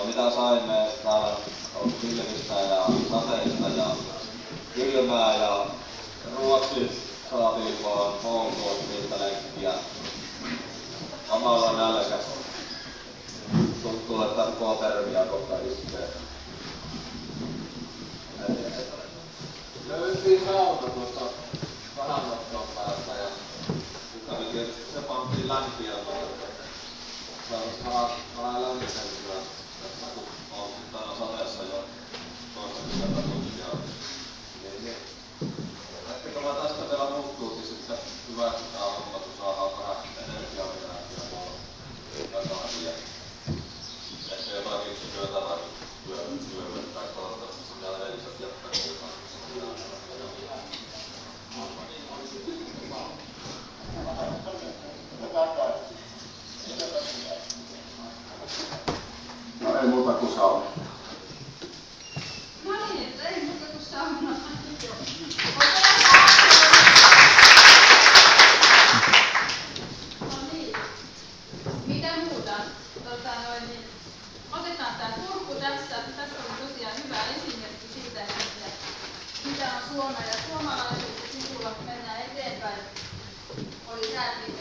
mitä saimme täällä on pilvistä ja sateista ja kylmää ja ruoksi saatiin vaan polkuoppilta lenkkiä. Samalla nälkä. Tuntuu, että hypotermia kohta iskee. Löytiin sauna tuossa kannanottoon päästä ja sitten me tietysti se pantiin lämpiä vähän lämmiseltyä tässä kun on täällä sateessa jo toistakymmentä tuntia. Niin. Ehkäkö mä tästä vielä muuttuukin sitten hyväksytään homma, kun saadaan vähän energiaa vielä tuolla takaisin. Ehkä jotakin syötävää tai toivottavasti sinne edelliset jättänyt jotain. No ei muuta kuin sauna. No niin, että ei muuta kuin sauna. No niin. Mitä muuta? Otetaan tää kurkku tässä. Tässä on tosiaan hyvä esimerkki siitä, että mitä on Suomi ja suomalaisuus. Sivulla mennään eteenpäin. Oli säätiin